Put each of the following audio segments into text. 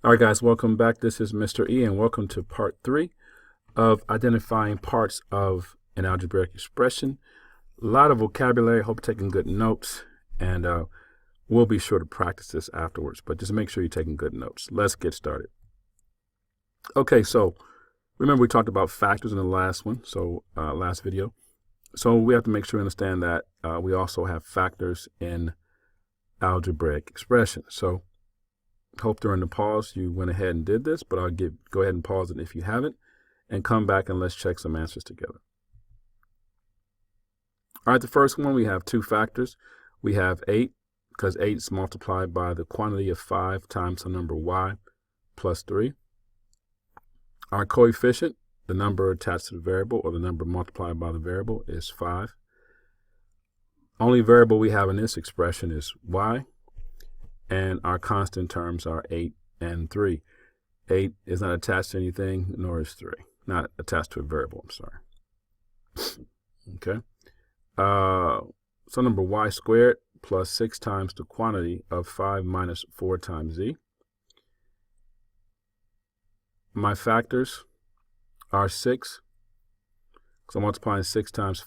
All right, guys, welcome back. This is Mr. E, and welcome to part 3 of identifying parts of an algebraic expression. A lot of vocabulary. Hope you're taking good notes, and we'll be sure to practice this afterwards, but just make sure you're taking good notes. Let's get started. Okay, so remember we talked about factors in the last one, last video. So we have to make sure we understand that we also have factors in algebraic expressions. So hope during the pause you went ahead and did this, but go ahead and pause it if you haven't, and come back and let's check some answers together. All right, the first one, we have two factors. We have 8, because 8 is multiplied by the quantity of 5 times the number y plus 3. Our coefficient, the number attached to the variable, or the number multiplied by the variable, is 5. Only variable we have in this expression is y. And our constant terms are 8 and 3. 8 is not attached to anything, nor is 3. Not attached to a variable, I'm sorry. Okay. So number y squared plus 6 times the quantity of 5 minus 4 times z. My factors are 6. So I'm multiplying 6 times 6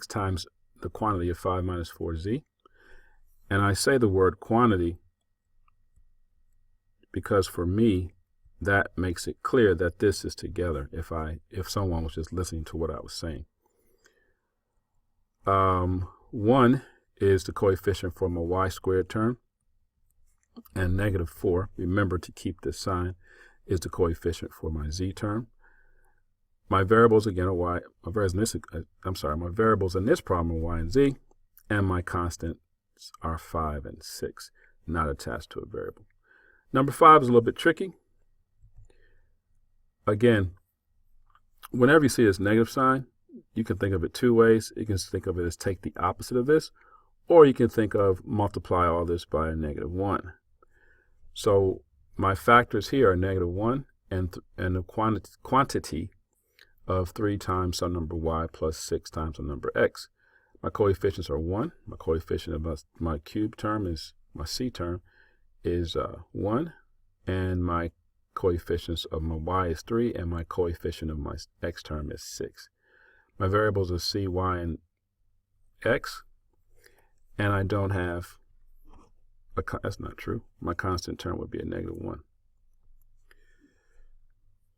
times the quantity of 5 minus 4z. And I say the word quantity because for me, that makes it clear that this is together if someone was just listening to what I was saying. 1 is the coefficient for my y squared term, and -4, remember to keep this sign, is the coefficient for my z term. My variables again are y. My variables in this problem are y and z, and my constant are 5 and 6, not attached to a variable. Number 5 is a little bit tricky. Again, whenever you see this negative sign, you can think of it two ways. You can think of it as take the opposite of this, or you can think of multiply all this by a -1. So my factors here are -1 and the quantity of 3 times some number y plus 6 times some number x. My coefficients are 1. My coefficient of my cube term is, my c term is 1. And my coefficients of my y is 3. And my coefficient of my x term is 6. My variables are c, y, and x. And I don't have, that's not true. My constant term would be a -1.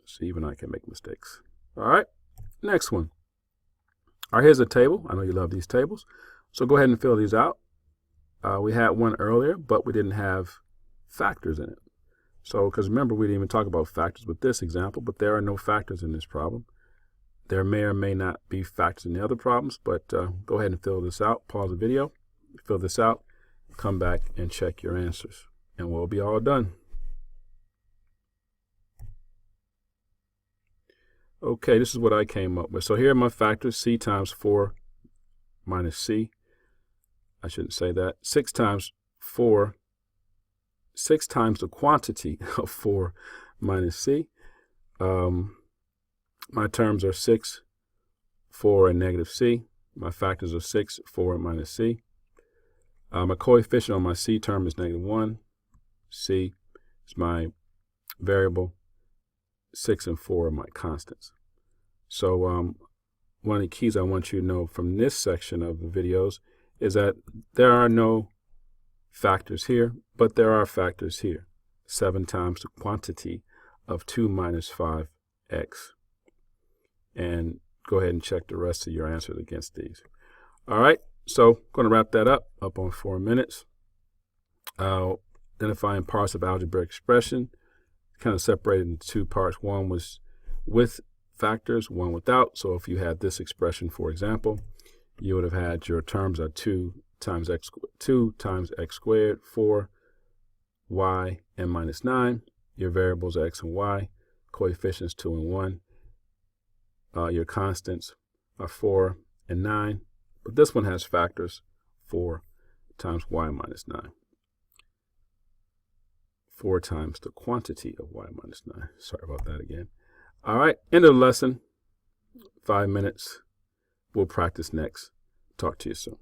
So even I can make mistakes. All right, next one. All right, here's a table. I know you love these tables. So go ahead and fill these out. We had one earlier, but we didn't have factors in it. So, because remember, we didn't even talk about factors with this example, but there are no factors in this problem. There may or may not be factors in the other problems, but go ahead and fill this out. Pause the video, fill this out, come back and check your answers, and we'll be all done. Okay, this is what I came up with. So here are my factors: c times 4 minus c. I shouldn't say that. 6 times 4, 6 times the quantity of 4 minus c. My terms are 6, 4, and -c. My factors are 6, 4, and minus c. My coefficient on my c term is -1. C is my variable. 6 and 4 are my constants. So one of the keys I want you to know from this section of the videos is that there are no factors here, but there are factors here. 7 times the quantity of 2 minus 5x. And go ahead and check the rest of your answers against these. All right, so I'm going to wrap that up on 4 minutes. Identifying parts of algebraic expression. Kind of separated into two parts. One was with factors, one without. So if you had this expression, for example, you would have had your terms are 2 times x squared, 4, y, and -9. Your variables are x and y, coefficients 2 and 1. Your constants are 4 and 9. But this one has factors, 4 times y minus 9. 4 times the quantity of y minus 9. Sorry about that again. All right, end of the lesson. 5 minutes. We'll practice next. Talk to you soon.